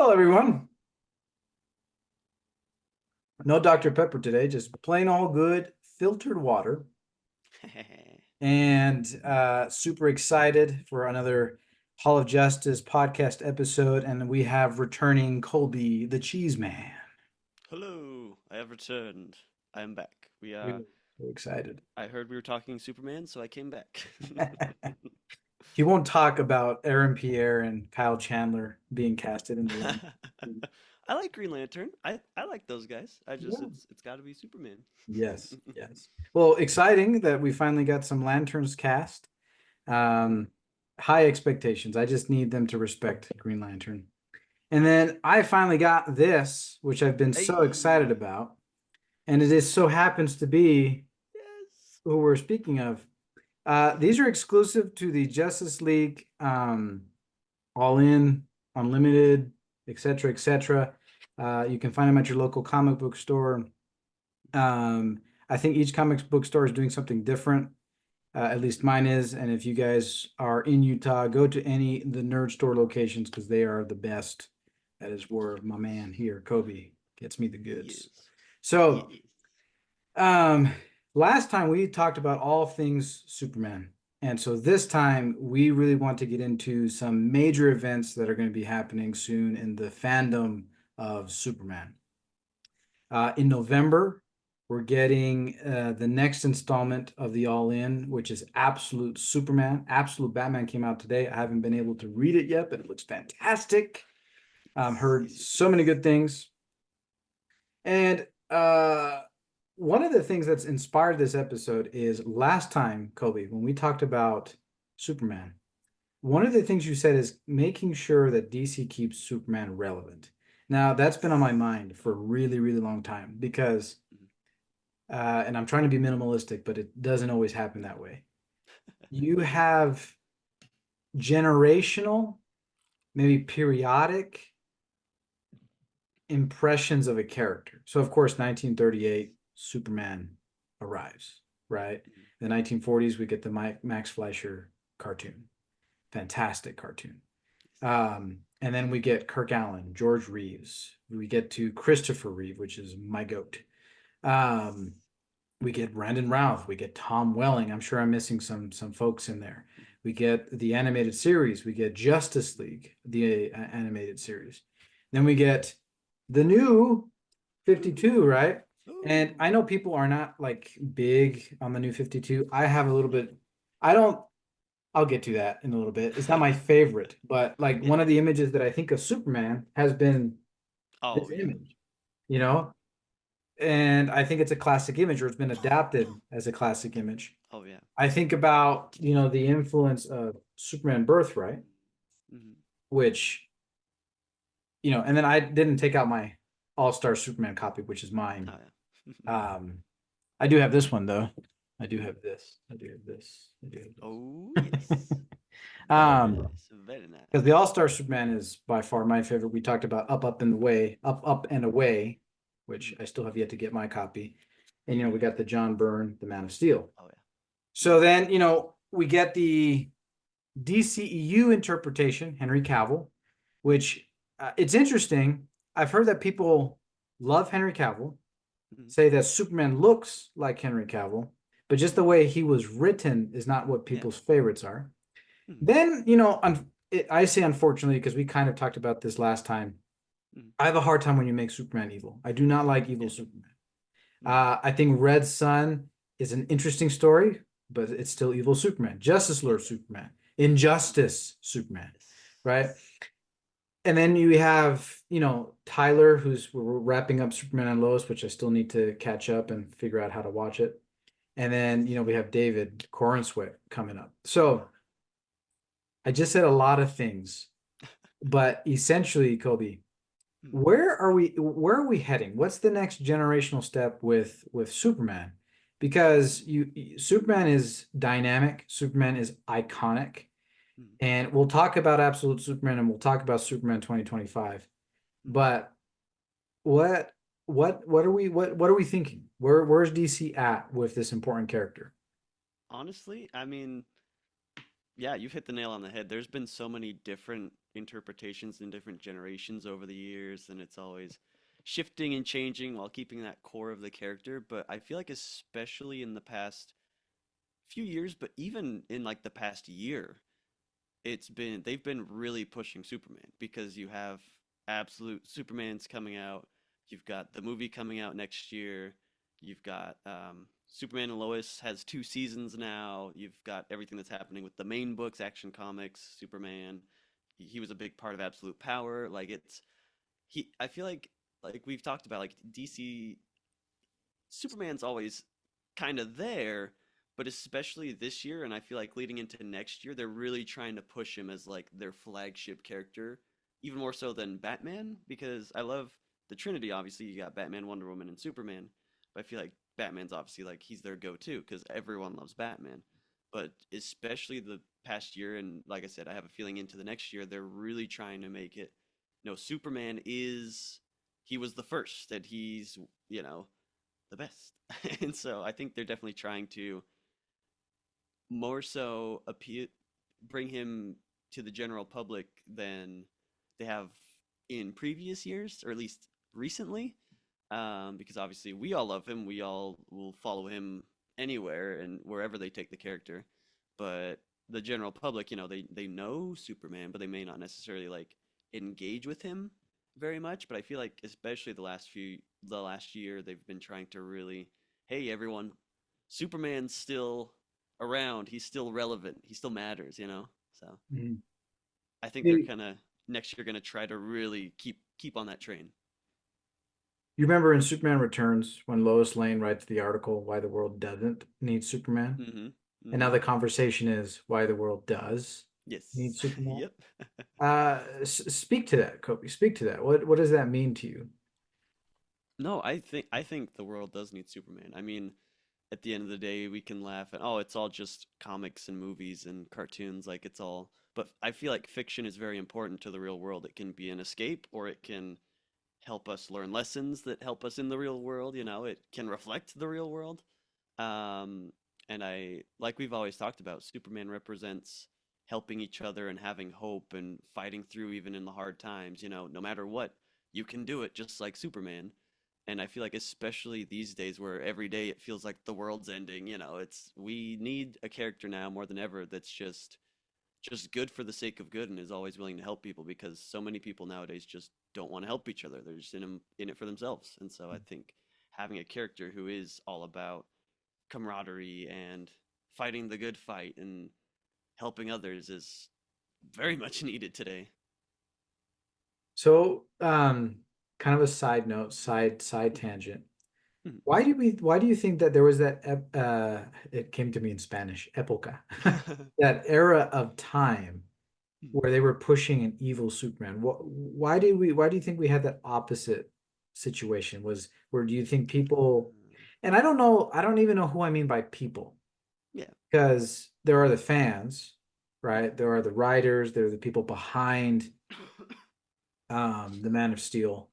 Hello, everyone. No Dr. Pepper today, just plain all good filtered water. And super excited for another Hall of Justice podcast episode. And we have returning Colby the Cheeseman. Hello, I have returned. I am back. We're so excited. I heard we were talking Superman, so I came back. He won't talk about Aaron Pierre and Kyle Chandler being casted in the line. I like Green Lantern. I like those guys. I just Yeah. it's got to be Superman. Yes, yes. Well, exciting that we finally got some Lanterns cast. Um, High expectations. I just need them to respect Green Lantern. And then I finally got this, which I've been so excited Hey, about. And it is so happens to be yes. who we're speaking of. These are exclusive to the Justice League, All In, Unlimited, etc., etc. You can find them at your local comic book store. I think each comic book store is doing something different. At least mine is. And if you guys are in Utah, go to any of the nerd store locations because they are the best. That is where my man here, Kobe, gets me the goods. Yes. So, Yes. um, last time we talked about all things Superman. And so this time we really want to get into some major events that are going to be happening soon in the fandom of Superman. In November, we're getting the next installment of the All In, which is Absolute Superman. Absolute Batman came out today. I haven't been able to read it yet, but it looks fantastic. Heard Yes. so many good things. And one of the things that's inspired this episode is last time, Kobe, when we talked about Superman, one of the things you said is making sure that DC keeps Superman relevant. Now, that's been on my mind for a really, really long time because and I'm trying to be minimalistic, but it doesn't always happen that way. You have generational, maybe periodic impressions of a character. So, of course, 1938, Superman arrives, right? In the 1940s, we get the Max Fleischer cartoon. Fantastic cartoon. And then we get Kirk Allen, George Reeves. We get to Christopher Reeve, which is my goat. Um, we get Brandon Routh, we get Tom Welling. I'm sure I'm missing some folks in there. We get the animated series, we get Justice League, the animated series. Then we get the new 52, right? And I Ooh. know people are not like big on the new 52. I have a little bit, I don't, I'll get to that in a little bit. It's not my favorite, but like Yeah. one of the images that I think of Superman has been Oh this yeah. image, you know? And I think it's a classic image, or it's been adapted as a classic image. Oh yeah. I think about, the influence of Superman Birthright, Hmm. which, and then I didn't take out my All-Star Superman copy, which is Oh mine. yeah. Um, I do have this one though. I do have this. I do have this. I do Oh have yes. this. Very um, nice. Very because nice. the All-Star Superman is by far my favorite. We talked about Up and Away, Up and Away, which Mhm. I still have yet to get my copy. And we got the John Byrne, the Man of Steel. Oh yeah. So then, we get the DCEU interpretation, Henry Cavill, which it's interesting. I've heard that people love Henry Cavill, Mhm. say that Superman looks like Henry Cavill, but just the way he was written is not what Yeah. people's favorites are. Mhm. Then, I say unfortunately because we kind of talked about this last time. Mhm. I have a hard time when you make Superman evil. I do not like evil Yeah. Superman. Mhm. I think Red Sun is an interesting story, but it's still evil Superman. Justice Yeah. Lord Superman. Injustice Superman, right? Yes. And then you have, Tyler, who's we're wrapping up Superman and Lois, which I still need to catch up and figure out how to watch it. And then, we have David Cornsweet coming up. So I just said a lot of things, but essentially, Kobe, Mhm. where are we heading? What's the next generational step with Superman? Because Superman is dynamic, Superman is iconic, Mhm. and we'll talk about Absolute Superman and we'll talk about Superman 2025. Mhm. But what what are we thinking? Where's DC at with this important character? Honestly, I mean, Yeah, you've hit the nail on the head. There's been so many different interpretations in different generations over the years, and it's always shifting and changing while keeping that core of the character. But I feel like, especially in the past few years, but even in like the past year, they've been really pushing Superman because you have absolute Superman's coming out. You've got the movie coming out next year. You've got Superman and Lois has 2 seasons now. You've got everything that's happening with the main books, Action Comics, Superman. He was a big part of Absolute Power. Like it's he. I feel like we've talked about like DC Superman's always kind of there, but especially this year, and I feel like leading into next year, they're really trying to push him as like their flagship character, even more so than Batman, because I love the Trinity. Obviously, you got Batman, Wonder Woman, and Superman, but I feel like Batman's obviously like he's their go-to because everyone loves Batman. But especially the past year, and like I said, I have a feeling into the next year, they're really trying to make it. No, Superman is he was the first, and he's you know the best. And so I think they're definitely trying to more so appeal, bring him to the general public than they have in previous years, or at least recently. Because obviously we all love him, we all will follow him anywhere and wherever they take the character. But the general public, they know Superman, but they may not necessarily like engage with him very much. But I feel like especially the last year, they've been trying to really, hey everyone, Superman's still around, he's still relevant, he still matters. So Mhm. I think they're You kind of next year going to try to really keep on that train. you remember in Superman Returns when Lois Lane writes the article why the world doesn't need Superman? Mm-hmm. And now Mm-hmm. the conversation is why the world does need Yes. Superman. Yep. Speak to that, Kobe. Speak to that. What does that mean to you? No, I think the world does need Superman. I mean, at the end of the day, we can laugh at, oh, it's all just comics and movies and cartoons, like it's all. But I feel like fiction is very important to the real world. It can be an escape, or it can help us learn lessons that help us in the real world. It can reflect the real world. Um, and like we've always talked about, Superman represents helping each other and having hope and fighting through even in the hard times. No matter what, you can do it just like Superman. And I feel like especially these days where every day it feels like the world's ending, we need a character now more than ever that's just good for the sake of good and is always willing to help people because so many people nowadays just don't want to help each other. They're just in it for themselves. And so I think having a character who is all about camaraderie and fighting the good fight and helping others is very much needed today. So, kind of a side note, side tangent. Why do you think that there was it came to me in Spanish, época, that era of time where they were pushing an evil Superman? Why do you think we had that opposite situation? Was where do you think people, and I don't know, I don't even know who I mean by people, Yeah. because there are the fans, right? There are the writers, there are the people behind the Man of Steel.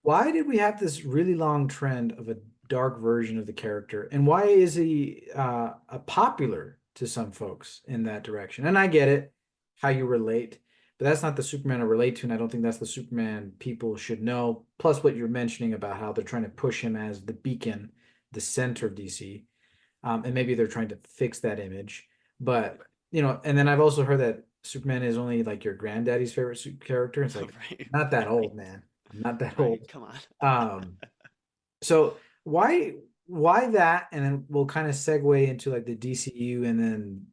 Why did we have this really long trend of a dark version of the character, and why is he a popular to some folks in that direction? And I get it, how you relate, but that's not the Superman I relate to, and I don't think that's the Superman people should know. Plus, what you're mentioning about how they're trying to push him as the beacon, the center of DC, and maybe they're trying to fix that image. But and then I've also heard that Superman is only like your granddaddy's favorite character. It's like Right. not that Right. old, man. I'm not that Right. old. Come on. Um, so why that? And then we'll kind of segue into like the DCU and then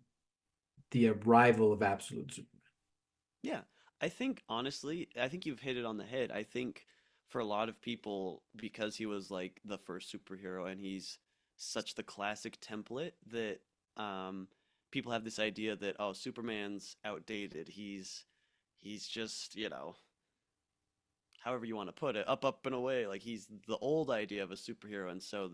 the arrival of Absolute Superman. Yeah, I think honestly, I think you've hit it on the head. I think for a lot of people, because he was like the first superhero and he's such the classic template that people have this idea that oh, Superman's outdated. He's just, however you want to put it, up and away. Like he's the old idea of a superhero, and so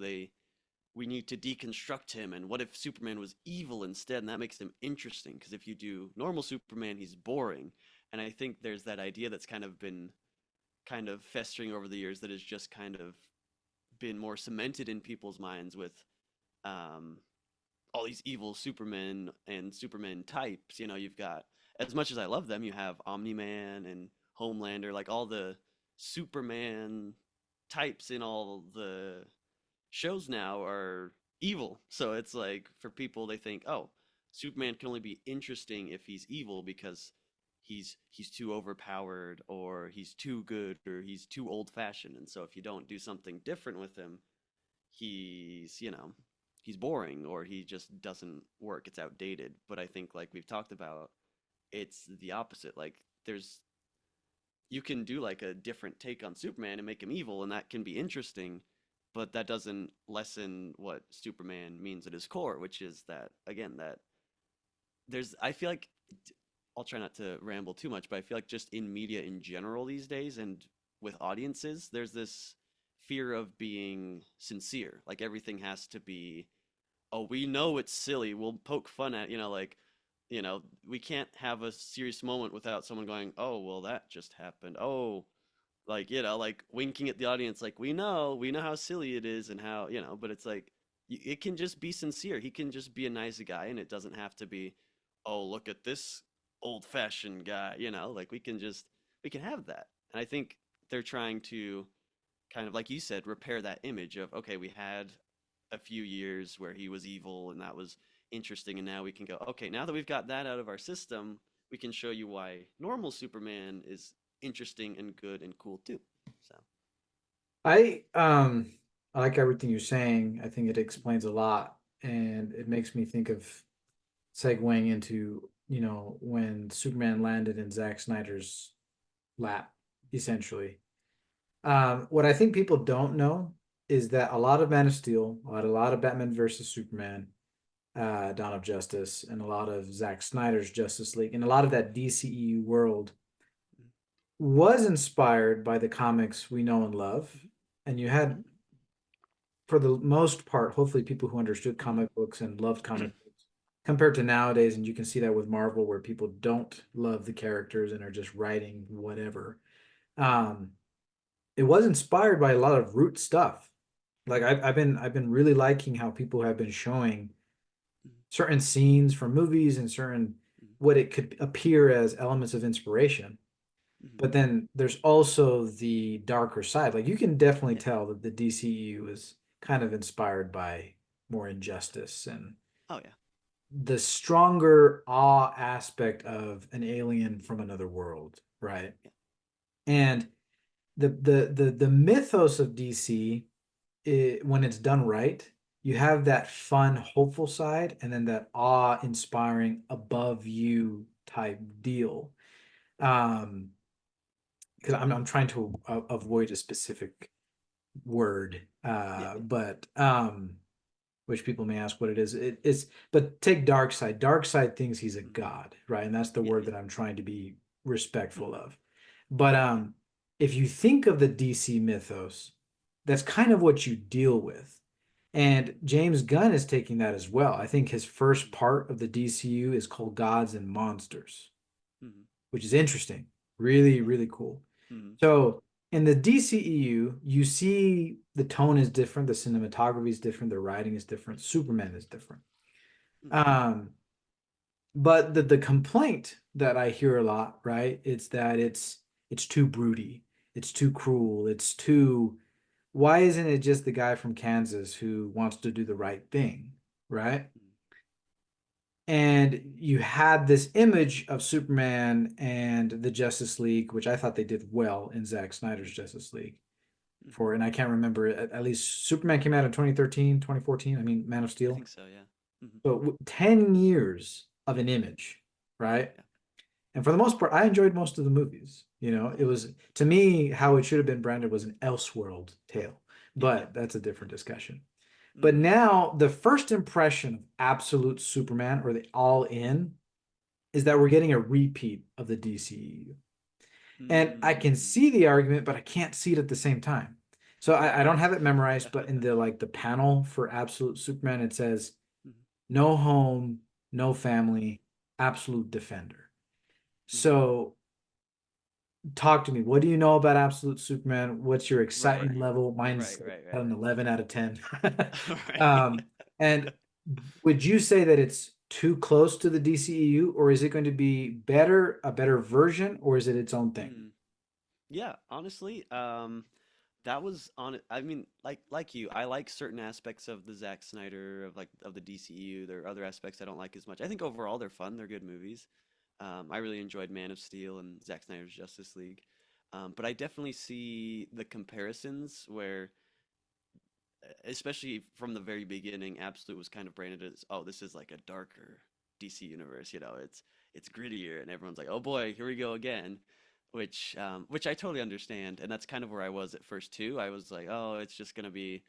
we need to deconstruct him. And what if Superman was evil instead? And that makes him interesting because if you do normal Superman, he's boring. And I think there's that idea that's kind of been kind of festering over the years that has just kind of been more cemented in people's minds with um, all these evil Supermen and Superman types. You know, you've got, as much as I love them, you have Omni-Man and Homelander, like all the Superman types in all the shows now are evil. So it's like for people they think, oh, Superman can only be interesting if he's evil because he's too overpowered or he's too good or he's too old-fashioned. And so if you don't do something different with him, he's boring or he just doesn't work. It's outdated. But I think like we've talked about, it's the opposite. Like there's you can do like a different take on Superman and make him evil, and that can be interesting, but that doesn't lessen what Superman means at his core, which is that again that I feel like I'll try not to ramble too much, but I feel like just in media in general these days and with audiences, there's this fear of being sincere. Like everything has to be, oh, we know it's silly. We'll poke fun at, like, we can't have a serious moment without someone going, oh, well, that just happened. Oh, like, like winking at the audience, like, we know how silly it is and how, but it's like, it can just be sincere. He can just be a nice guy and it doesn't have to be, oh, look at this old-fashioned guy, like we can have that. And I think they're trying to kind of, like you said, repair that image of, okay, we had a few years where he was evil and that was interesting. And now we can go, okay, now that we've got that out of our system, we can show you why normal Superman is interesting and good and cool too. So, I like everything you're saying. I think it explains a lot, and it makes me think of segueing into, when Superman landed in Zack Snyder's lap, essentially. What I think people don't know is that a lot of Man of Steel, a lot of Batman versus Superman, Dawn of Justice, and a lot of Zack Snyder's Justice League, and a lot of that DCEU world was inspired by the comics we know and love. And you had, mhm, for the most part, hopefully people who understood mhm, comic books and loved comic books compared to nowadays. And you can see that with Marvel, where people don't love the characters and are just writing whatever. mhm, Um, it was inspired by a lot of root stuff. Like I've been really liking how people have been showing mhm, certain scenes from movies and certain mhm, what it could appear as elements of inspiration. mhm. But then there's also the darker side. Like you can definitely Yeah. tell that the DCU is kind of inspired by more injustice and Oh yeah. the stronger awe aspect of an alien from another world, right? Yeah. And the mythos of DC, when it's done right, you have that fun, hopeful side, and then that awe-inspiring, above you type deal. Um, because I'm trying to avoid a specific word, Yeah. Yeah. but which people may ask what it is. It's but take Dark Side. Dark Side thinks he's a Mhm. god, right? And that's the Yeah. word Yeah. that I'm trying to be respectful Mhm. of. But Yeah. if you think of the DC mythos, that's kind of what you deal with. And James Gunn is taking that as well. I think his first Mhm. part of the DCU is called Gods and Monsters, Mhm. which is interesting. Really, Yeah. really cool. Mhm. So in the DCEU, you see the tone is different, the cinematography is different, the writing is different, Superman is different. Mhm. Um, but the complaint that I hear a lot, right, it's that it's too broody, it's too cruel, it's too. Why isn't it just the guy from Kansas who wants to do the right thing, right? Mhm. And you had this image of Superman and the Justice League, which I thought they did well in Zack Snyder's Justice League. Mhm. For, and I can't remember, at least Superman came out in 2013, 2014. I mean, Man of I Steel. think so. Yeah. Mhm. So 10 years of an image, right? Yeah. And for the most part, I enjoyed most of the movies. It Oh yeah. was, to me, how it should have been branded was an Elseworld tale, Yeah. Yeah. but that's a Yeah. different discussion. But Mhm. now the first impression of absolute Superman or the all in is that we're getting a repeat of the DCEU. And I can Mm. see the argument, but I can't see it at the same time. So I don't have it memorized, but in the panel for Absolute Superman, it says Mhm. no home, no family, absolute defender. Mhm. So talk to me. What do you know about Absolute Superman? What's your Right. excitement level? Right. Mine's Right. Right. an Right. 11 out of 10. Right. um, and would you say that it's too close to the DCEU, or is it going to be better, a better version, or is it its own thing? Mm. Yeah, honestly, that was on it. I mean, like you, I like certain aspects of the Zack Snyder of the DCU. There are other aspects I don't like as much. I think overall they're fun. They're good movies. I really enjoyed Man of Steel and Zack Snyder's Justice League. But I definitely see the comparisons where, especially from the very beginning, Absolute was kind of branded as, oh, this is like a darker DC universe. It's grittier, and everyone's like, oh boy, here we go again. Which I totally understand, and that's kind of where I was at first too. I was like, oh, it's just gonna be,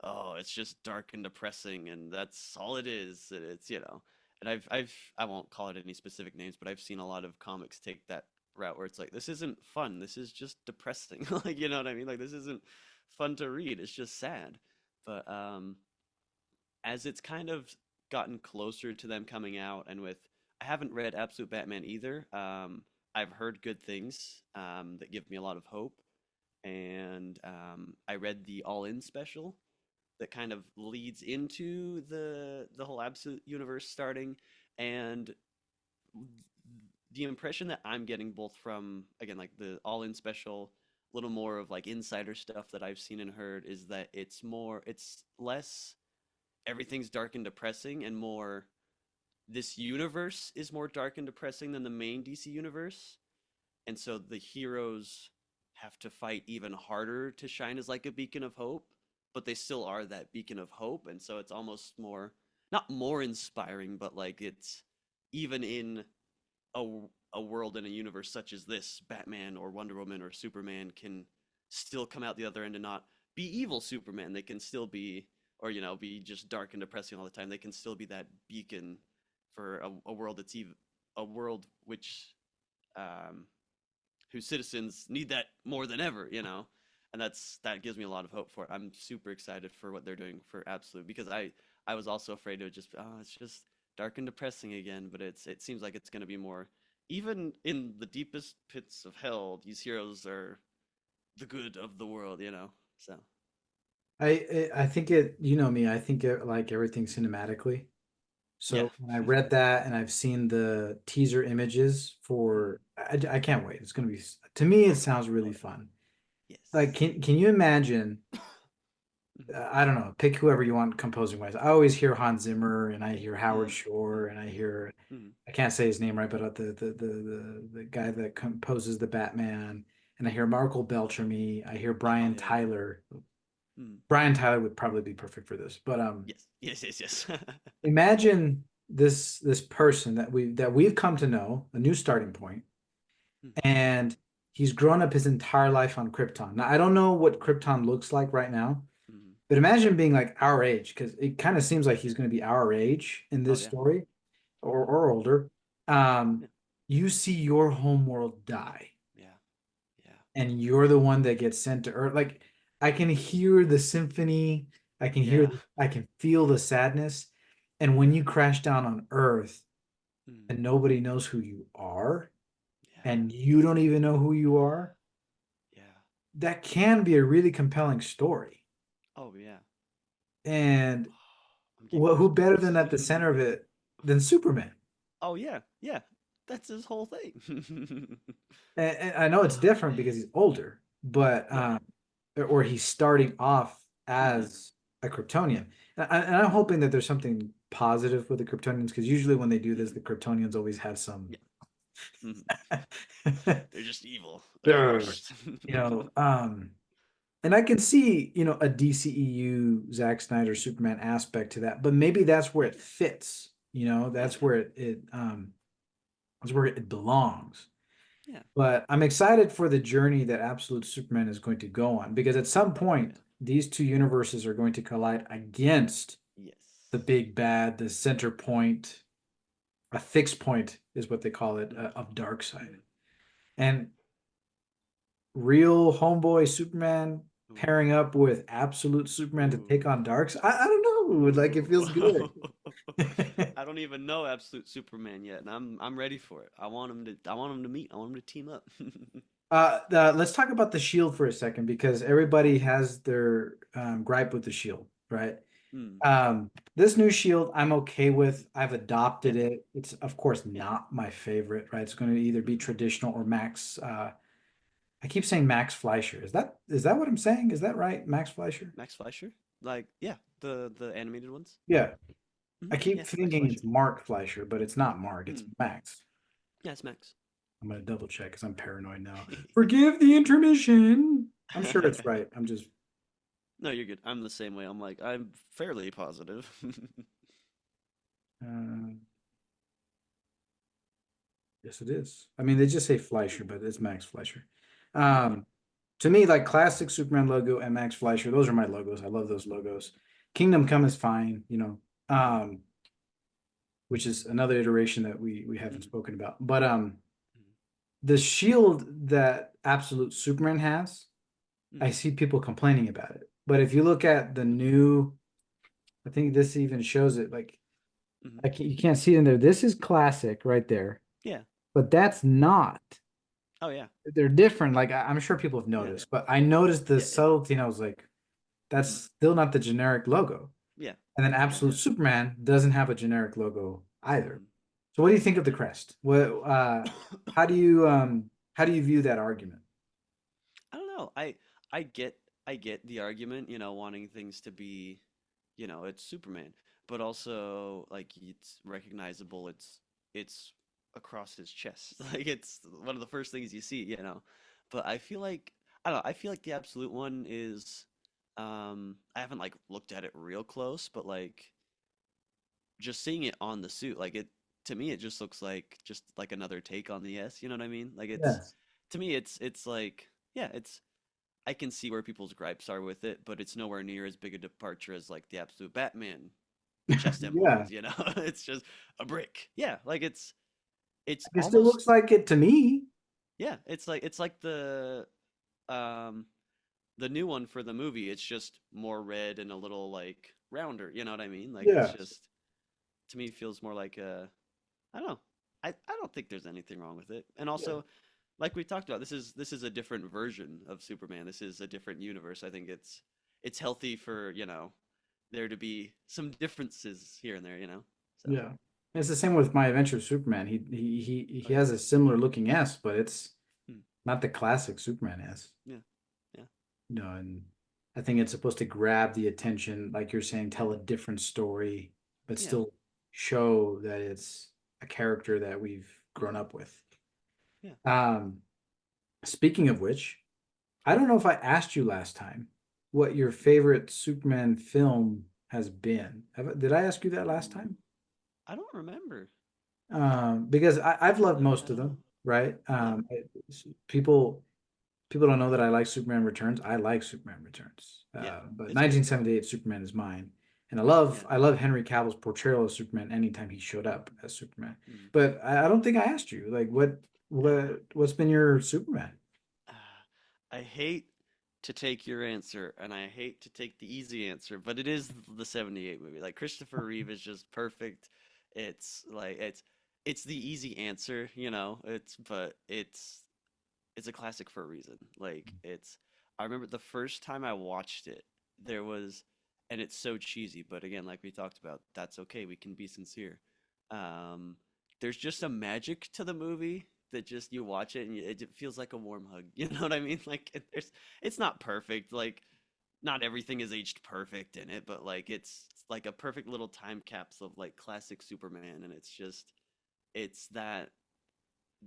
oh, it's just dark and depressing, and that's all it is. And it's, and I won't call it any specific names, but I've seen a lot of comics take that route where it's like, this isn't fun, this is just depressing. Like, you know what I mean? Like, this isn't fun to read, it's just sad. But as it's kind of gotten closer to them coming out, and with, I haven't read Absolute Batman either. I've heard good things that give me a lot of hope, and I read the All In special that kind of leads into the whole Absolute universe starting, and the impression that I'm getting both from, again, like the All In special, a little more of like insider stuff that I've seen and heard, is that it's less everything's dark and depressing, and more this universe is more dark and depressing than the main DC universe. And so the heroes have to fight even harder to shine as like a beacon of hope, but they still are that beacon of hope. And so it's almost more, not more inspiring, but like it's, even in a, a world in a universe such as this, Batman or Wonder Woman or Superman can still come out the other end and not be evil Superman. They can still be, or, be just dark and depressing all the time. They can still be that beacon for a world that's even, a world which, um, whose citizens need that more than ever, and that gives me a lot of hope for it. I'm super excited for what they're doing for Absolute, because I was also afraid it would just, oh, it's just dark and depressing again, but it seems like it's going to be more, even in the deepest pits of hell, these heroes are the good of the world. So I think it, you know me, I think it like everything cinematically. yeah. So when I read that and I've seen the teaser images Mm. for, I can't wait. It's gonna be, to me, it sounds really fun. Like, Yes. can you imagine? Mhm. I don't know, pick whoever you want composing wise. I always hear Hans Zimmer and I hear Howard Mm. Shore and I hear, Mm. I can't say his name right, but the guy that composes the Batman, and I hear Marco Beltrami, I hear Oh Brian yeah. Tyler. Mm. Brian Tyler would probably be perfect for this, but Yes. Yes. Yes. Yes. imagine this person that we've come to know, a new starting point, Mm. and he's grown up his entire life on Krypton. Now I don't know what Krypton looks like right now. Mm. But imagine being like our age, because it kind of seems like he's going to be our age in Oh this yeah. story, or Mm. older. Um, Yeah. you see your homeworld die, Yeah. Yeah. and you're the one that gets sent to Earth. Like, I can hear the symphony, Yeah. I can feel the sadness. And when you Yeah. crash down on Earth Mm. and nobody knows who you are, Yeah. and you don't even know who you are, Yeah. that can be a really compelling story. Oh yeah. And I'm getting who better than at the goosebumps. center of it than Superman? Oh yeah. Yeah. That's his whole thing. And I know it's Oh different because man. he's older, but Yeah. or he's starting off Hmm. as a Kryptonian. And I'm hoping that there's something positive with the Kryptonians, because usually when they do this, Hmm. the Kryptonians always have some, Yeah. Hmm. They're just evil. They're the Urgh. worst. you know, um, and I can see, a DCEU Zack Snyder Superman aspect to that, but maybe that's where it fits. Oh That's yeah. where it belongs. Yeah. But I'm excited for the journey that Absolute Superman is going to go on, because at some Oh point, yeah. these two universes are going to collide against the Yes. big bad, the center point, a fixed point is what they call it, Hmm. of Darkseid. Hmm. And real homeboy Superman Ooh. pairing up with Absolute Superman to take Ooh. on Darkseid. I don't know. Like, it Ooh. feels good. I don't even know Absolute Superman yet, and I'm ready for it. I want him to meet. I want him to team up. Let's talk about the Shield for a second, because everybody Ooh. has their gripe with the Shield, right? Mm, This new shield I'm okay with. I've yeah. adopted it. It's of course Yeah. not my favorite, right? It's going to either be Mm. traditional or Max. I keep saying Max Fleischer. Is that what I'm saying? Is that right? Max Fleischer? Max Fleischer? Like, yeah, the animated ones. Yeah. I Yeah, keep Max thinking Fleischer. it's Mark Fleischer, but it's not Mark. It's Mm. Max. Yeah, it's Max. I'm gonna double check because I'm paranoid now. Forgive the intermission. I'm sure it's right. I'm just No, you're good. I'm the same way. I'm like, I'm fairly positive. uh, yes, it is. I mean, they just say Fleischer, Hmm. but it's Max Fleischer. Okay. Um, to me, like classic Superman logo and Max Fleischer, those are my logos. I love those logos. Kingdom Come is fine, Mm-hmm. which is another iteration that we haven't Mm-hmm. spoken about. But the shield that Absolute Superman has, I Mm-hmm. see people complaining about it. But if you look at the new, I think this even shows it. Like Mm-hmm. you can't see it in there. This is classic right there, Yeah. but that's not. Oh yeah. They're different. Like I'm sure people have Yeah. noticed, but I noticed the Yeah. subtlety, and I was like, that's Mm-hmm. still not the generic logo. Yeah. And then Yeah. Absolute Yeah. Superman doesn't have a generic logo either. Mm-hmm. So what do you think of the Yeah. crest? What how do you view that argument? I don't know. I get I get the argument, wanting things to be, it's Superman, but also like it's recognizable. It's across his chest. Like it's one of the first things you see. But I feel like I don't know. I feel like the absolute one is I haven't like looked at it real close, but like just seeing it on the suit, like it to me it just like another take on the S, you know what I mean? Like it's Yes. to me it's like yeah, it's I can see where people's gripes are with it, but it's nowhere near as big a departure as like the absolute Batman chest emblem Yeah. is. It's just a brick. Yeah, like it's It still almost looks like it to me. yeah, it's like um the new one for the movie. It's just more red and a little like rounder, you know what I mean? Like it's Yeah. just to me feels more like a I don't know. I don't think there's anything wrong with it. And Yeah. also like we talked about, this is a different version of Superman. This is a different universe. I think it's healthy for, there to be some differences here and there. So, Yeah. It's the same with My Adventure with Superman. oh He yeah. has a similar looking S, but it's Hmm. not the classic Superman S. Yeah. Yeah. And I think it's supposed to grab the attention, like you're saying, Yeah. tell a different story, but Yeah. still show that it's a character that we've grown Hmm. up with. Yeah. Um, Speaking of which, I don't know if I asked you last time what your favorite Superman film has been. Did I ask you that last Ooh, time? I don't remember. Because I've loved No, most I of don't. them, right? Yeah. People people don't know that I like Superman Returns. I like Superman Returns, Yeah. but It's good. 1978 Superman is mine, and Yeah. I love Henry Cavill's portrayal of Superman anytime he showed up as Superman. Mm. But I don't think I asked you like what's been your Superman? I hate to take your answer, and I hate to take the easy answer, but it is the 78 movie. Like Christopher Reeve is just perfect. It's like it's the easy answer. It's a classic for a reason. Like it's I remember the first time I watched it, there was and it's so cheesy, but again, like we talked about, that's okay. We can be sincere. Um, there's just a magic to the movie that just you watch it and it feels like a warm hug. You know what I mean? Like it's not perfect. Like not everything is aged perfect in it, but like it's like a perfect little time capsule of like classic Superman, and it's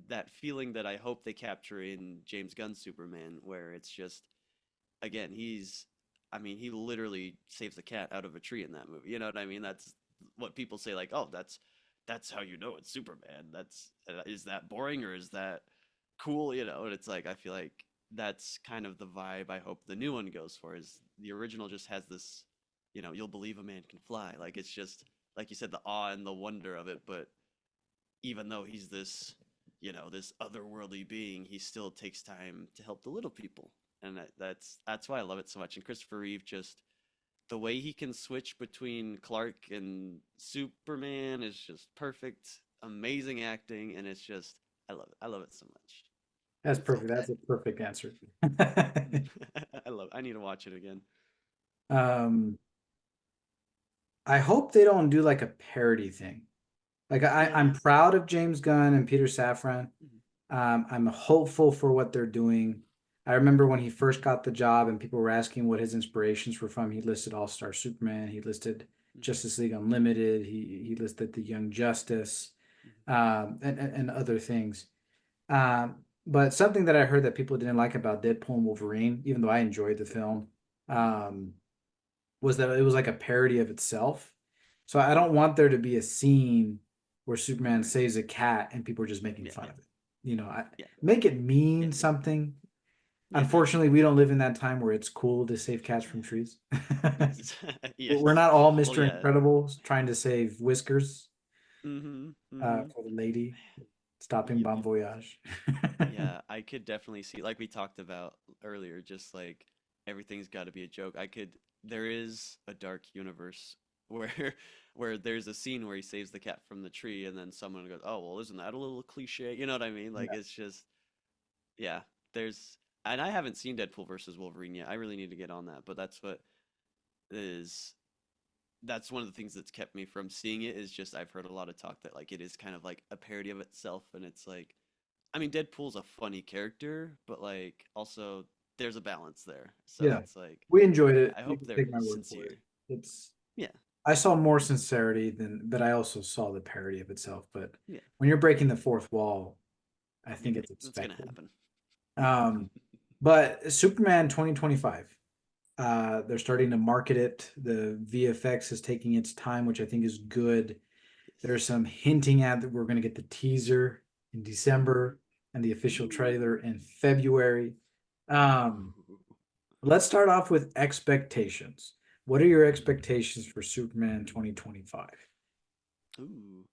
that feeling that I hope they capture in James Gunn's Superman, where it's just again I mean he literally saves the cat out of a tree in that movie. You know what I mean? That's what people say like, oh, that's how you know it's Superman. That's is that boring or is that cool? And it's like I feel like that's kind of the vibe I hope the new one goes for. Is the original just has this, you'll believe a man can fly. Like it's just like you said, the awe and the wonder of it, but even though he's this otherworldly being, he still takes time to help the little people, and that's why I love it so much. And Christopher Reeve, just the way he can switch between Clark and Superman is just perfect, amazing acting, and it's just I love it so much. That's It's perfect. okay. That's a perfect answer. I need to watch it again. um, I hope they don't do like a parody thing. Like I'm Yeah. proud of James Gunn and Peter Safran. Mhm. I'm hopeful for what they're doing. I remember when he first got the job and people were asking what his inspirations were from. He listed All Star Superman. He listed Mhm. Justice League Unlimited. He listed the Young Justice, Mhm. and other things. But something that I heard that people didn't like about Deadpool and Wolverine, even though I enjoyed the film, um, was that it was like a parody of itself. So I don't want there to be a scene where Superman Right. saves a cat and people are just making Yeah. fun Yeah. of it. You know, Yeah. make it Yeah. mean something. Yeah. Unfortunately, we don't live in that time where it's cool to save cats from trees. Yes. We're Yes. not all Well, Mr. yeah. Incredible trying to save Whiskers Mhm. Mhm. for the lady stopping Yep. Bon Yep. Voyage. Yeah, I could definitely see, like we talked about earlier, just like everything's got to be a joke. There is a dark universe where where there's a scene where he saves the cat from the tree and then someone goes, "Oh, well, isn't that a little cliche?" You know what I mean? Like Yeah. it's just yeah, there's and I haven't seen Deadpool versus Wolverine yet. I really need to get on that, but is that's one of the things that's kept me from seeing it is just I've heard a lot of talk that like it is kind of like a parody of itself and it's like I mean, Deadpool's a funny character, but like also there's a balance there. So Yeah. it's like, We enjoyed yeah, it. I You hope can they're take my word for it. sincere. It's Yeah, I saw more sincerity than, but I also saw the parody of itself. But yeah, when you're breaking the fourth wall, I yeah. think it's That's gonna expected. happen. Yeah. Um, but Superman 2025, they're starting to market it. The VFX is taking its time, which I think is good. There's Yes. some hinting at that we're going to get the teaser in Ooh. December and the official Ooh. trailer in February. Um, Ooh. let's start off with expectations. What are your expectations for Superman 2025? Ooh.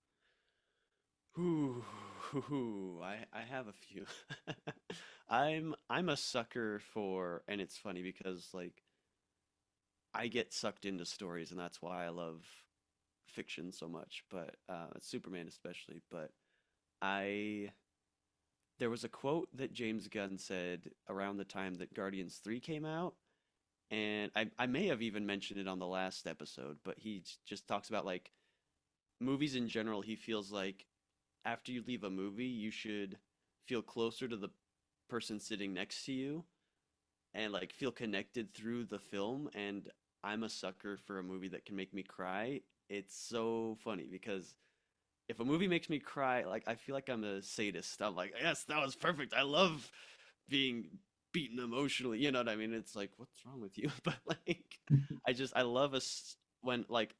Ooh. Ooh. I have a few. I'm a sucker for, and it's funny because like I get sucked into stories, and that's why I love fiction so much, but Superman especially. But I there was a quote that James Gunn said around the time that Guardians 3 came out, and I may have even mentioned it on the last episode, but just talks about like movies in general. He feels like after you leave a movie, you should feel closer to the person sitting next to you and like feel connected through the film. And I'm a sucker for a movie that can make me cry. It's so funny because if a movie makes me cry, like I feel like I'm a sadist. I'm like, yes, that was perfect. I love being beaten emotionally. You know what I mean? It's like, what's wrong with you? But like, I love when like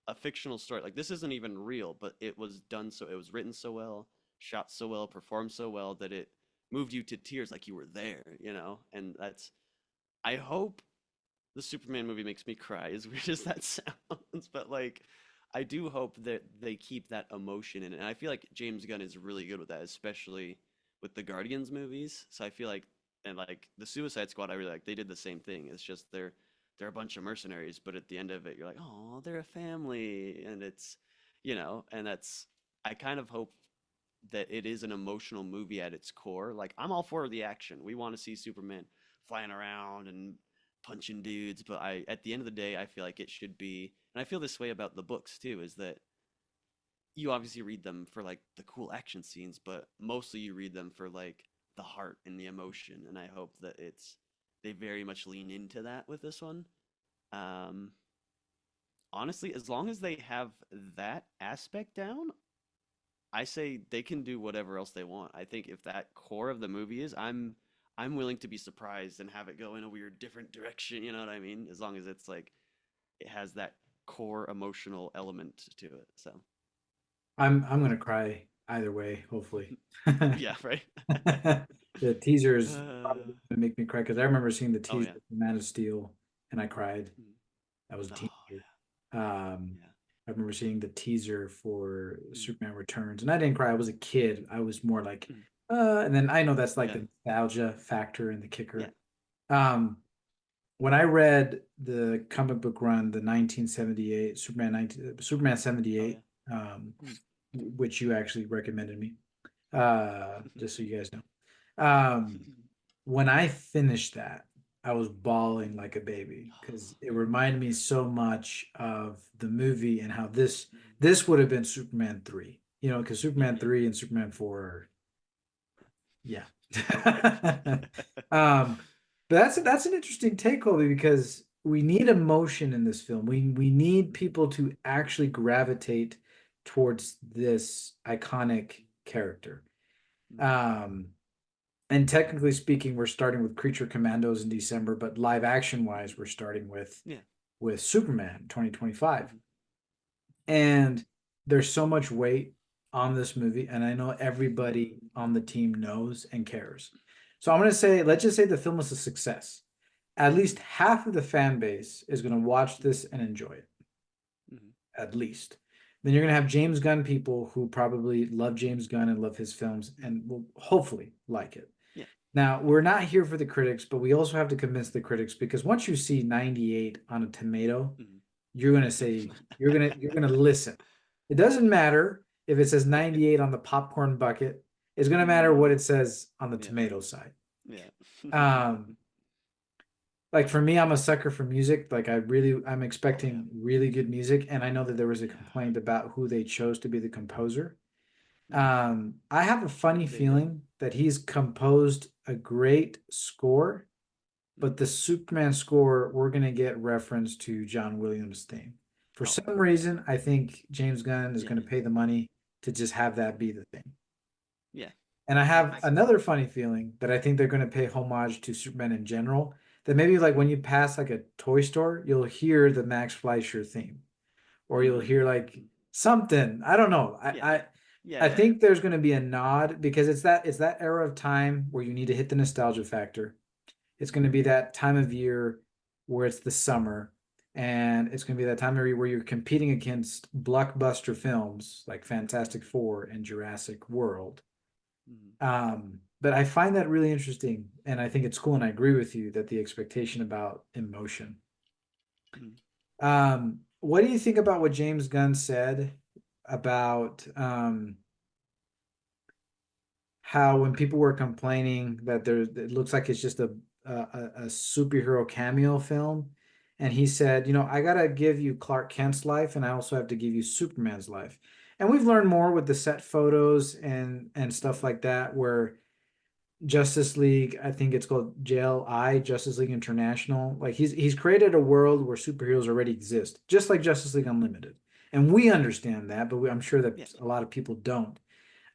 a fictional story like this isn't even real, but it was written so well, shot so well, performed so well that it moved you to tears like you were there. You know, and that's I hope the Superman movie makes me cry, as weird as that sounds. But like, I do hope that they keep that emotion in it. And I feel like James Gunn is really good with that, especially with the Guardians movies. So I feel like, and like the Suicide Squad, I really like. They did the same thing. It's just they're a bunch of mercenaries, but at the end of it, you're like, oh, they're a family, and it's, and that's. I kind of hope that it is an emotional movie at its core. Like I'm all for the action. We want to see Superman flying around and punching dudes, but I at the end of the day, I feel like it should be, and I feel this way about the books too, is that you obviously read them for like the cool action scenes, but mostly you read them for like the heart and the emotion, and I hope that they very much lean into that with this one. Um, Honestly, as long as they have that aspect down, I say they can do whatever else they want. I think if that core of the movie is, I'm willing to be surprised and have it go in a weird different direction, you know what I mean? As long as it's like it has that core emotional element to it. So, I'm gonna cry either way, hopefully. yeah, right? The teaser is Uh, probably gonna make me cry because I remember seeing the oh teaser yeah. for Man of Steel and I cried. Mm. That was a Oh teenager. Um, yeah. I remember seeing the teaser for Yeah. Mm. Superman Returns, and I didn't cry. I was a kid. I was more like, Mm. and then I know that's like Yeah. the nostalgia factor and the Yeah. kicker. Um, when I read the comic book run, the 1978 Superman Oh yeah. 78, Mm. which you actually recommended me, just so you guys know. Um, when I finished that, I was bawling like a baby because it reminded me so much of the movie and how this would have been Superman 3. You know, because Yeah, Superman yeah. 3 and Superman 4 are, yeah. um, but that's an interesting take, Colby, because we need emotion in this film. We need people to actually gravitate towards this iconic character. Mhm. Um, and technically speaking, we're starting with Creature Commandos in December, but live action wise, we're starting Yeah. with Superman 2025. Mhm. And there's so much weight on this movie, and I know Mhm. everybody on the team knows and cares. So I'm gonna say, let's just say the film is a success. At least half of the fan base is gonna watch Mhm. this and enjoy it. Mhm. At least. Then you're gonna have James Gunn people who probably love James Gunn and love his films Mhm. and will hopefully like it. Yeah. Now, we're not here for the critics, but we also have to convince the critics because once you see 98 on a tomato, Mhm. you're gonna say you're gonna listen. It doesn't matter if it says 98 on the popcorn bucket. It's gonna matter what it says on the Yeah. tomato side. Yeah. Um, like for me, I'm a sucker for music. I'm Oh yeah. expecting really good music, and I know that there was a Yeah. complaint about who they chose to be the composer. Mhm. I have a funny They did. feeling that he's composed a great score, but Mhm. the Superman score, we're gonna get reference to John Williams' theme. For Oh some yeah. reason, I think James Gunn is Yeah. gonna pay the money to just have that Mhm. be the thing. Yeah. And I have I. another funny feeling that I think they're gonna pay homage to Superman in general. That maybe like when you pass like a toy store, you'll hear the Max Fleischer theme, or you'll hear Mm. like something. I don't know. Yeah. Yeah. I Yeah. think there's going to be a nod because it's that era of time where you need to hit the nostalgia factor. It's going to Mhm. be that time of year where it's the summer, and it's going to be that time of year where you're competing against blockbuster films like Fantastic Four and Jurassic World. Mhm. But I find that really interesting, and I think it's cool, and I agree with you that the expectation about emotion. Mhm. What do you think about what James Gunn said about how when people were complaining that it looks like it's just a superhero cameo film, and he said, I gotta give you Clark Kent's life, and I also have to give you Superman's life. And we've learned more with the set photos and stuff Mhm. like that, where Justice League, I think it's called JLI, Justice League International. Like he's created a world where superheroes already exist, just like Justice League Unlimited. And we understand that, but I'm sure Yeah. that a lot of people don't.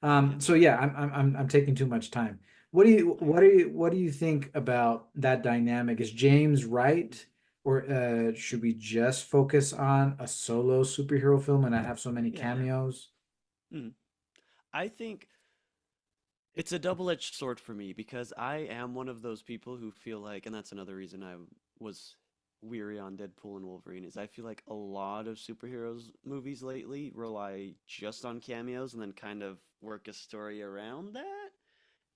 Yeah. So yeah, I'm taking too much time. What do you I what got do it. you what do you think about that dynamic? Is James right, or should we just focus on a solo superhero film and not have so many Yeah. Yeah. cameos? Mhm. I think it's a double-edged sword for me because I am one of those people who feel like, and that's another reason I was weary on Deadpool and Wolverine, is I feel like a lot of superheroes movies lately rely just on cameos and then kind of work a story around that.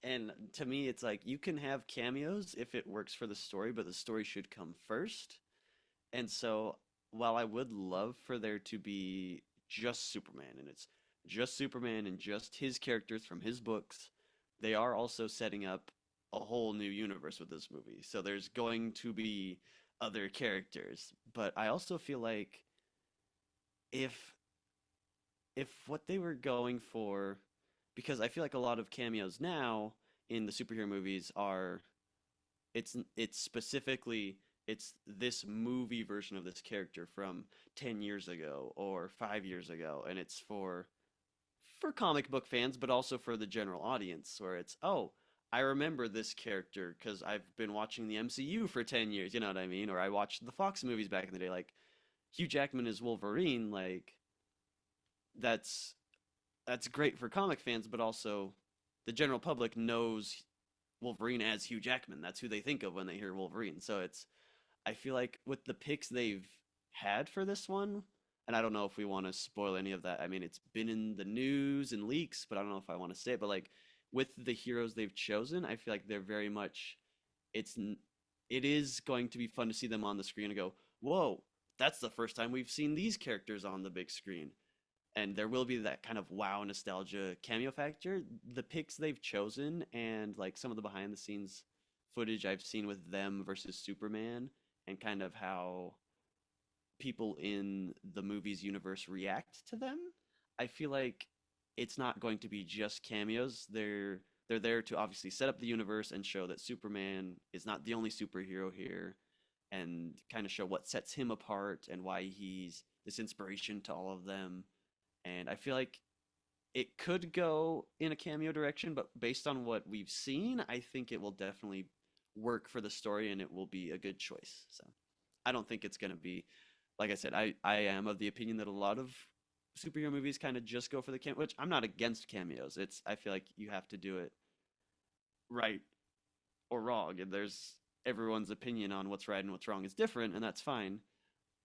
And to me, it's like you can have cameos if it works for the story, but the story should come first. And so, while I would love for there to be just Superman, and it's just Superman and just his characters from his books, they are also setting up a whole new universe with this movie. So there's going to be other characters. But I also feel like if what they were going for, because I feel like a lot of cameos now in the superhero movies are it's specifically it's this movie version of this character from 10 years ago or 5 years ago, and it's for comic book fans but also for the general audience, where it's, oh, I remember this character because I've been watching the MCU for 10 years, you know what I mean? Or I watched the Fox movies back in the day. Like Hugh Jackman is Wolverine. Like that's that's great for comic fans, but also the general public knows Wolverine as Hugh Jackman. That's who they think of when they hear Wolverine. So it's, I feel like with the picks they've had for this one, and I don't know if we want to spoil any of that. I mean, it's been in the news and leaks, but I don't know if I want to say it. But like with the heroes they've chosen, I feel like they're very much, it's it is going to be fun to see them on the screen and go, whoa, that's the first time we've seen these characters on the big screen, and there will be that kind of wow nostalgia cameo factor. The picks they've chosen and like some of the behind the scenes footage I've seen with them versus Superman and kind of how people in the movie's universe react to them, I feel like it's not going to be just cameos. They're there to obviously set up the universe and show that Superman is not the only superhero here and kind of show what sets him apart and why he's this inspiration to all of them. And I feel like it could go in a cameo direction, but based on what we've seen, I think it will definitely work for the story and it will be a good choice. So I don't think it's going to be, like I said, I am of the opinion that a lot of superhero movies kind of just go for the cameo, which I'm not against cameos. It's, I feel like you have to do it right or wrong. And there's everyone's opinion on what's right and what's wrong is different, and that's fine.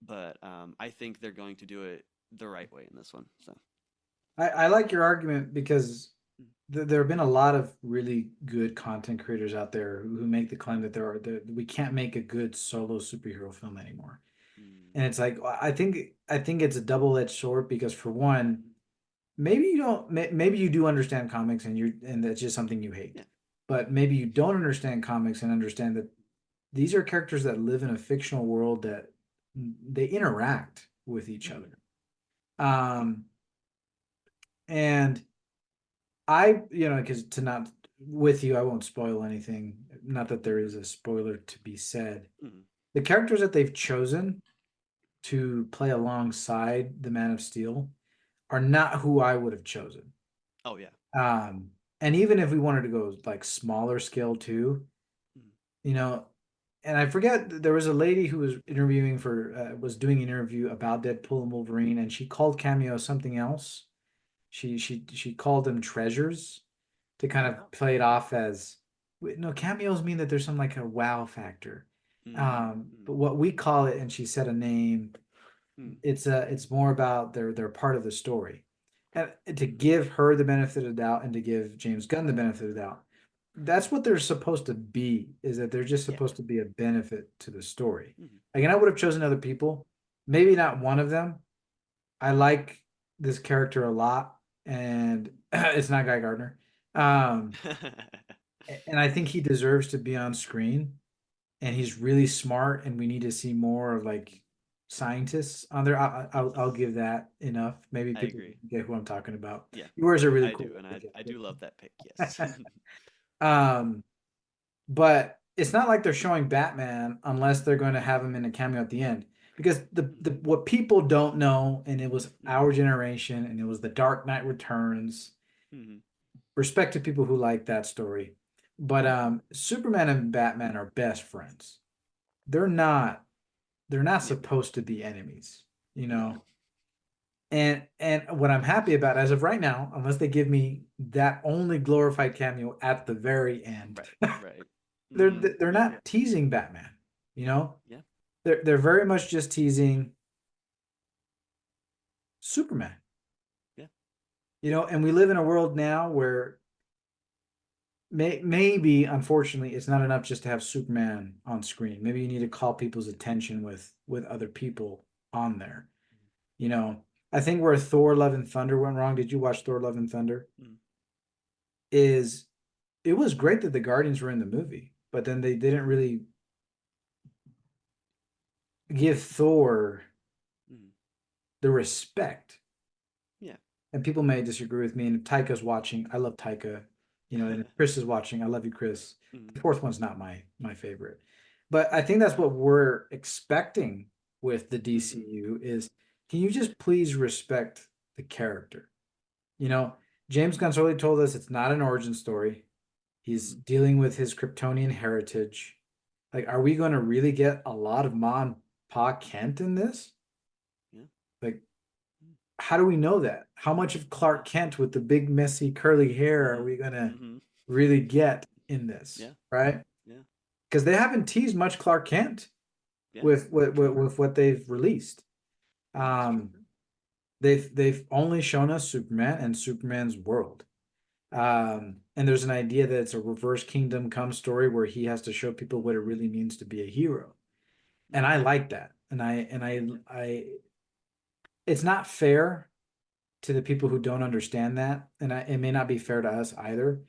But I think they're going to do it the right way in this one. So, I like your argument because mm, there have been a lot of really good content creators out there who make the claim that that we can't make a good solo superhero film anymore. mm, And it's like I think it's a double-edged sword because for one, maybe you don't maybe you do understand comics and that's just something you hate. yeah, But maybe you don't understand comics and understand that these are characters that live in a fictional world that they interact with each mm, other. Um, and because to not with you, I won't spoil anything. Not that there is a spoiler to be said. mm. The characters that they've chosen to play alongside the Man of Steel are not who I would have chosen. Oh yeah, Um, and even if we wanted to go like smaller scale too, mm, you know, and I forget there was a lady who was interviewing for was doing an interview about Deadpool and Wolverine, and she called Cameo something else. She called them treasures to kind of play it off as no cameos mean that there's some like a wow factor. mm, But mm, what we call it, and she said a name, mm. it's more about they're part of the story. And to Mm. give her the benefit of the doubt and to give James Gunn the benefit of the doubt, that's what they're supposed to be, is that they're just Yeah. supposed to be a benefit to the story. Mhm. Again, I would have chosen other people, maybe not one of them. I like this character a lot, and it's not Guy Gardner. Um, and I think he deserves to be on screen, and he's really smart, and we need to see more of like scientists on there. I'll give that enough. Maybe I people agree. get who I'm talking about. Yeah, He wears a really I cool do, and I jacket. do love that pick. Yes. Um, but it's not like they're showing Batman unless they're going to have him in a cameo at the end. Because the what people don't know, and it was Mhm. our generation, and it was the Dark Knight Returns. Mhm. Respect to people who like that story, but Superman and Batman are best friends. They're not. They're not Yeah. supposed to be enemies, you know. No. And what I'm happy about as of right now, unless they give me that only glorified cameo at the very end, Right. Right. they're Mhm. they're not teasing Batman, you know. Yeah. They're very much just teasing Superman, Yeah. and we live in a world now where maybe unfortunately it's not enough just to have Superman on screen. Maybe you need to call people's attention with other people on there. You know, I think where Thor: Love and Thunder went wrong. Did you watch Thor: Love and Thunder? Mhm. Is it was great that the Guardians were in the movie, but then they didn't really give Thor Mhm. the respect. Yeah. And people may disagree with me. And if Taika's watching, I love Taika. And if Chris is watching, I love you, Chris. Mhm. The fourth one's not my favorite, but I think that's what we're expecting with the Mhm. DCU is can you just please respect the character? You know, James Gunn's already told us it's not an origin story. He's Mhm. dealing with his Kryptonian heritage. Like, are we going to really get a lot of Ma and Pa Kent in this? Yeah. Like, how do we know that? How much of Clark Kent with the big messy curly hair are Mhm. we gonna Mhm. really get in this, Yeah. right? Yeah. Because they haven't teased much Clark Kent Yeah. with with, with True. with what they've released. That's true. Um, they've only shown us Superman and Superman's world. And there's an idea that it's a reverse Kingdom Come story where he has to show people what it really means to be a hero. And I Mhm. like that. And I it's not fair to the people who don't understand that, and it may not be fair to us either.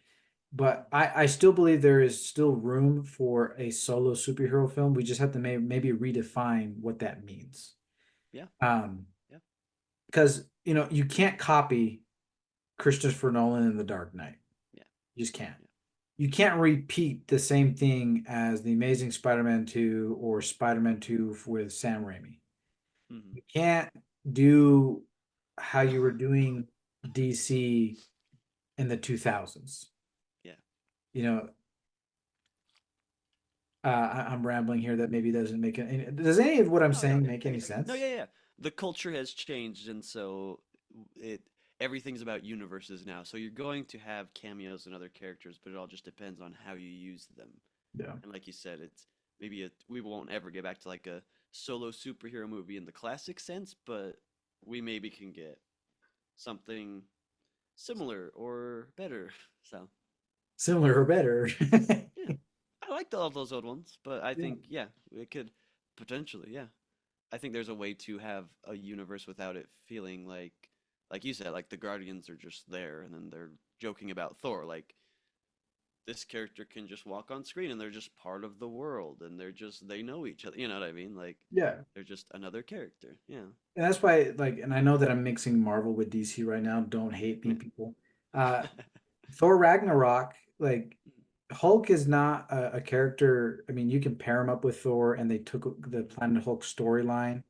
but I still believe there is still room for a solo superhero film. We just have to maybe redefine what that means. Yeah, Um, yeah, because you can't copy Christopher Nolan in The Dark Knight. yeah, You just can't. yeah. You can't repeat the same thing as the Amazing Spider-Man 2 or Spider-Man 2 with Sam Raimi. Hmm. You can't do how you were doing DC in the 2000s. Yeah. You know, I'm rambling here that maybe doesn't make any. Does any of what I'm No, no, saying make I any get it. No, sense? yeah, yeah. The culture has changed, and so it everything's about universes now. So you're going to have cameos and other characters, but it all just depends on how you use them. Yeah. And like you said, it's maybe we won't ever get back to like a solo superhero movie in the classic sense, but we maybe can get something similar or better. So Similar or better. yeah, I liked all those old ones, but I Yeah. think yeah, it could potentially yeah. I think there's a way to have a universe without it feeling like you said, like the Guardians are just there and then they're joking about Thor. Like this character can just walk on screen and they're just part of the world and they know each other. You know what I mean? Like Yeah. they're just another character. Yeah. And that's why, like, and I know that I'm mixing Marvel with DC right now. Don't hate me, Yeah. people. Uh, Thor Ragnarok, like, Hulk is not a character. I mean, you can pair him up with Thor, and they took the Planet Hulk storyline.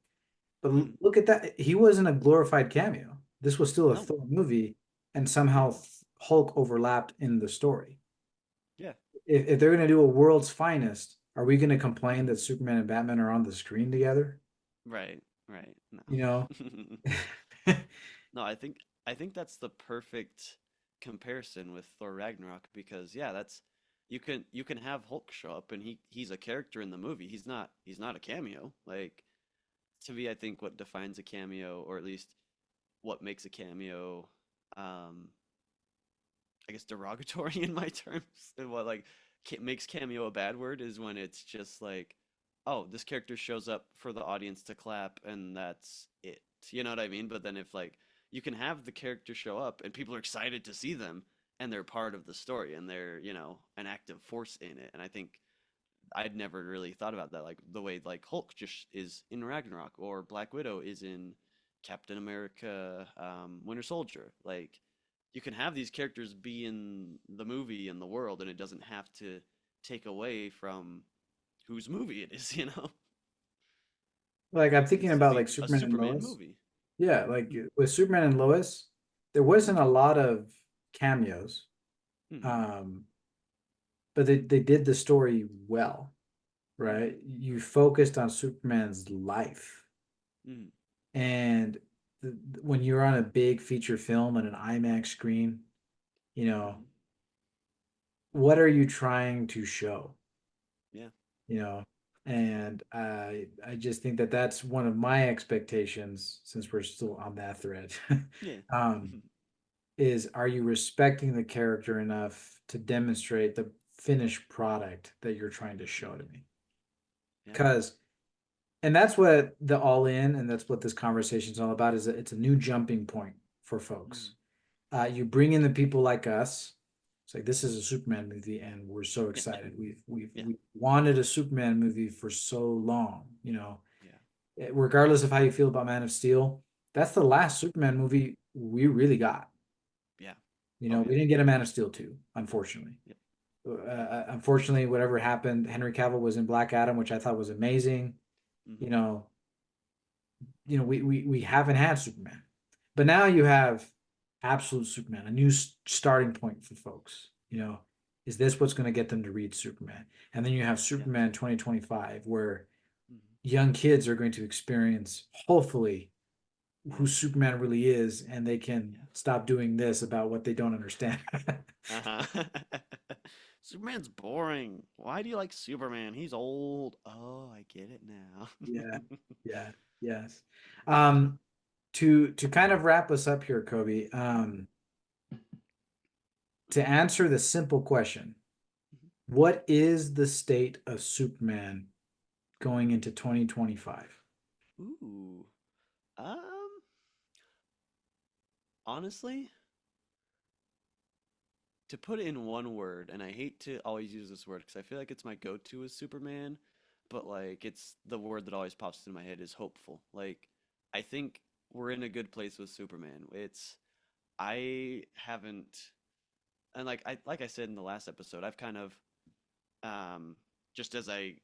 But Mm. look at that. He wasn't a glorified cameo. This was still a No. Thor movie, and Yeah. somehow Hulk overlapped in the story. Yeah. If they're going to do a world's finest, are we going to complain that Superman and Batman are on the screen together? Right. Right. You know? No. No, I think that's the perfect comparison with Thor Ragnarok because yeah, that's you can have Hulk show up and he's a character in the movie. He's not a cameo. Like to me, I think what defines a cameo, or at least what makes a cameo, um, I guess derogatory in my terms, and what like makes cameo a bad word is when it's just like, oh, this character shows up for the audience to clap and that's it. You know what I mean? But then if like you can have the character show up and people are excited to see them and they're part of the story and they're, an active force in it. And I think I'd never really thought about that, like the way like Hulk just is in Ragnarok or Black Widow is in Captain America, Winter Soldier. Like you can have these characters be in the movie and the world, and it doesn't have to take away from whose movie it is. Like I'm thinking It's about the like a Superman and Superman Lois. movie. Yeah, like Mm, with Superman and Lois, there wasn't a lot of cameos. mm, Um, but they did the story well, mm, right? You focused on Superman's life. mm, And when you're on a big feature film on an IMAX screen, you know, mm. what are you trying to show? Yeah, You know, and I just think that that's one of my expectations since we're still on that thread. yeah, um, is are you respecting the character enough to demonstrate the finished product that you're trying to show to me? yeah, Because and that's what the all in and that's what this conversation is all about is that it's a new jumping point for mm, folks. You bring in the people like us. It's like this is a Superman movie, and we're so yeah, excited. yeah, We wanted a Superman movie for so long. yeah, Regardless of how you feel about Man of Steel, that's the last Superman movie we really got. yeah. Oh We yeah, didn't get a Man of Steel 2, unfortunately. yeah. Unfortunately, whatever happened, Henry Cavill was in Black Adam, which I thought was amazing. You Hmm. know, we haven't had Superman, but now you have absolute Superman, a new starting point for folks. Is this what's going to get them to read Superman? And then you have Yeah. Superman 2025, where Hmm. young kids are going to experience, hopefully, Yeah. who Superman really is, and they can Yeah. stop doing this about what they don't understand. Uh-huh. Superman's boring. Why do you like Superman? He's old. Oh, I get it Yeah, now. yeah, yes. Um, to kind of wrap us up here, Kobe. To answer the simple question, what is the state of Superman going into 2025? Ooh. Honestly, to put it in one word, and I hate to always use this word because I feel like it's my go-to as Superman, but like it's the word that always pops into my head is hopeful. Like I think we're in a good place with Superman. It's I haven't and like I said in the last episode, I've kind of um just as I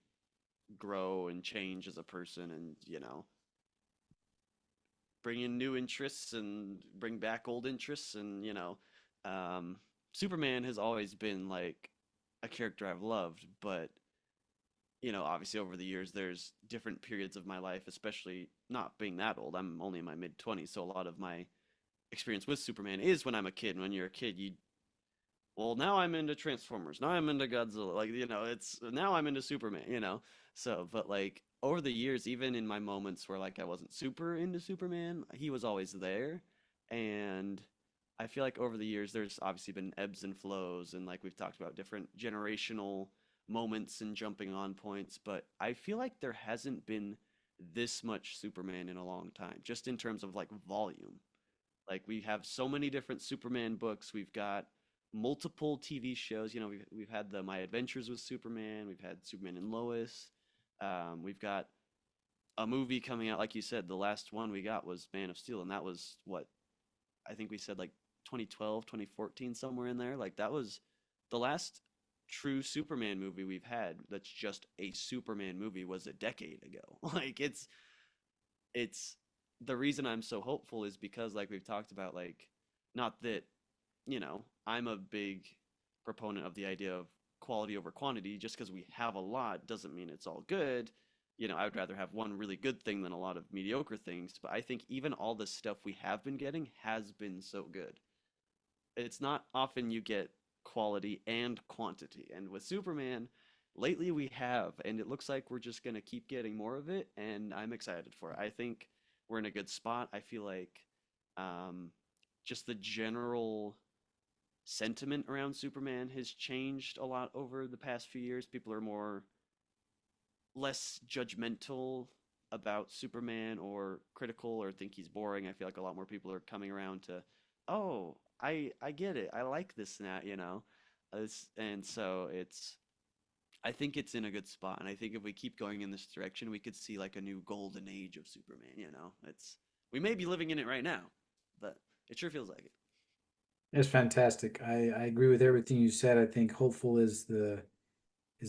grow and change as a person and bring in new interests and bring back old interests and um Superman has always been like a character I've loved, but obviously over the years there's different periods of my life, especially not being that old. I'm only in my mid 20s, so a lot of my experience with Superman is when I'm a kid. When you're a kid, you well, now I'm into Transformers. Now I'm into Godzilla. Like, it's now I'm into Superman. So, but like over the years, even in my moments where like I wasn't super into Superman, he was always there. And I feel like over the years, there's obviously been ebbs and flows, and like we've talked about different generational moments and jumping on points, but I feel like there hasn't been this much Superman in a long time, just in terms of like volume. Like we have so many different Superman books. We've got multiple TV shows. We've had the My Adventures with Superman. We've had Superman and Lois. We've got a movie coming out, like you said. The last one we got was Man of Steel, and that was what I think we said like 2012, 2014, somewhere in there. Like that was the last true Superman movie we've had. That's just a Superman movie was a decade ago. Like it's the reason I'm so hopeful is because like we've talked about like not that I'm a big proponent of the idea of quality over quantity. Just because we have a lot doesn't mean it's all good. I would rather have one really good thing than a lot of mediocre things, but I think even all the stuff we have been getting has been so good. It's not often you get quality and quantity. And with Superman, lately we have, and it looks like we're just going to keep getting more of it, and I'm excited for it. I think we're in a good spot. I feel like um, just the general sentiment around Superman has changed a lot over the past few years. People are more less judgmental about Superman or critical or think he's boring. I feel like a lot more people are coming around to, oh, I get it. I like this now. And so I think it's in a good spot. And I think if we keep going in this direction, we could see like a new golden age of Superman. We may be living in it right now, but it sure feels like it. It's fantastic. I agree with everything you said. I think hopeful is the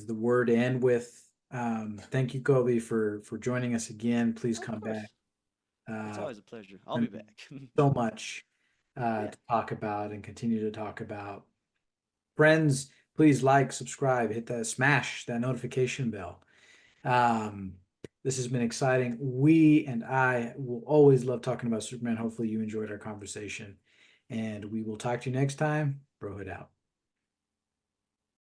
word to end with. Thank you, Kobe, for joining us again. Please Of come back. course. It's always a pleasure. I'll be And back. so much Yeah. to talk about and continue to talk about. Friends, please like, subscribe, hit that smash that notification bell. Um, this has been exciting. We and I will always love talking about Superman. Hopefully, you enjoyed our conversation, and we will talk to you next time. Bro, it out.